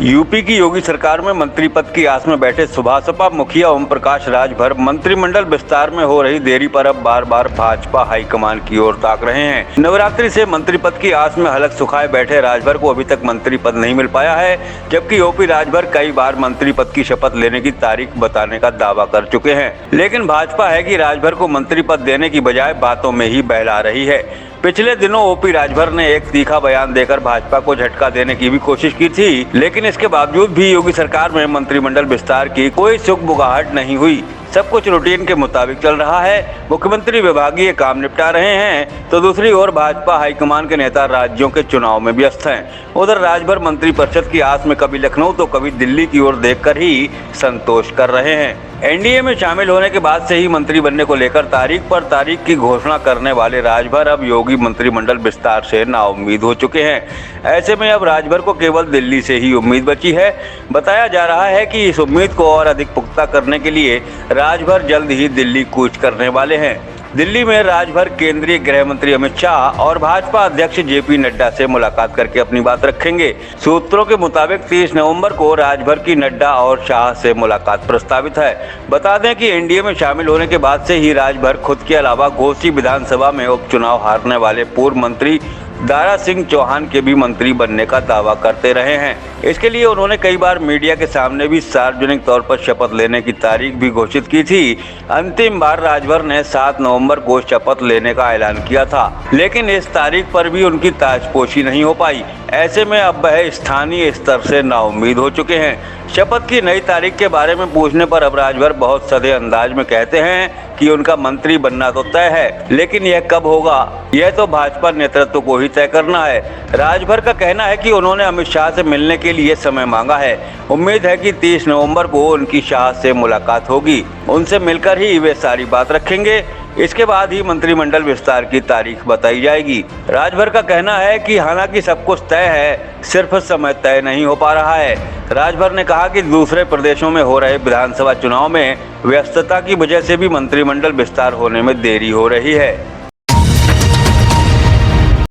UP की योगी सरकार में मंत्री पद की आस में बैठे सुभासपा मुखिया ओम प्रकाश राजभर मंत्रिमंडल विस्तार में हो रही देरी पर अब बार बार भाजपा हाईकमान की ओर ताक रहे हैं। नवरात्रि से मंत्री पद की आस में हलक सुखाए बैठे राजभर को अभी तक मंत्री पद नहीं मिल पाया है, जबकि ओपी राजभर कई बार मंत्री पद की शपथ लेने की तारीख बताने का दावा कर चुके हैं। लेकिन भाजपा है कि राजभर को मंत्री पद देने की बजाय बातों में ही बहला रही है। पिछले दिनों ओपी राजभर ने एक तीखा बयान देकर भाजपा को झटका देने की भी कोशिश की थी, लेकिन इसके बावजूद भी योगी सरकार में मंत्रिमंडल विस्तार की कोई सुगबुगाहट नहीं हुई। सब कुछ रूटीन के मुताबिक चल रहा है। मुख्यमंत्री विभागीय काम निपटा रहे हैं, तो दूसरी ओर भाजपा हाईकमान के नेता राज्यों के चुनाव में व्यस्त हैं। उधर राजभर मंत्रिपरिषद की आस में कभी लखनऊ तो कभी दिल्ली की ओर देखकर ही संतोष कर रहे हैं। एनडीए में शामिल होने के बाद से ही मंत्री बनने को लेकर तारीख पर तारीख की घोषणा करने वाले राजभर अब योगी मंत्रिमंडल विस्तार से नाउम्मीद हो चुके हैं। ऐसे में अब राजभर को केवल दिल्ली से ही उम्मीद बची है। बताया जा रहा है कि इस उम्मीद को और अधिक पुख्ता करने के लिए राजभर जल्द ही दिल्ली कूच करने वाले हैं। दिल्ली में राजभर केंद्रीय गृह मंत्री अमित शाह और भाजपा अध्यक्ष जेपी नड्डा से मुलाकात करके अपनी बात रखेंगे। सूत्रों के मुताबिक 30 नवंबर को राजभर की नड्डा और शाह से मुलाकात प्रस्तावित है। बता दें कि एनडीए में शामिल होने के बाद से ही राजभर खुद के अलावा घोसी विधानसभा में उपचुनाव हारने वाले पूर्व मंत्री दारा सिंह चौहान के भी मंत्री बनने का दावा करते रहे हैं। इसके लिए उन्होंने कई बार मीडिया के सामने भी सार्वजनिक तौर पर शपथ लेने की तारीख भी घोषित की थी। अंतिम बार राजभर ने 7 नवंबर को शपथ लेने का ऐलान किया था, लेकिन इस तारीख पर भी उनकी ताजपोशी नहीं हो पाई। ऐसे में अब वह स्थानीय स्तर से नाउम्मीद हो चुके हैं। शपथ की नई तारीख के बारे में पूछने पर अब राजभर बहुत सधे अंदाज में कहते हैं कि उनका मंत्री बनना तो तय है, लेकिन यह कब होगा यह तो भाजपा नेतृत्व को ही तय करना है। राजभर का कहना है कि उन्होंने अमित शाह से मिलने के लिए समय मांगा है। उम्मीद है कि 30 नवंबर को उनकी शाह से मुलाकात होगी। उनसे मिलकर ही वे सारी बात रखेंगे। इसके बाद ही मंत्रिमंडल विस्तार की तारीख बताई जाएगी। राजभर का कहना है कि हालांकि सब कुछ तय है, सिर्फ समय तय नहीं हो पा रहा है। राजभर ने कहा कि दूसरे प्रदेशों में हो रहे विधानसभा चुनाव में व्यस्तता की वजह से भी मंत्रिमंडल विस्तार होने में देरी हो रही है।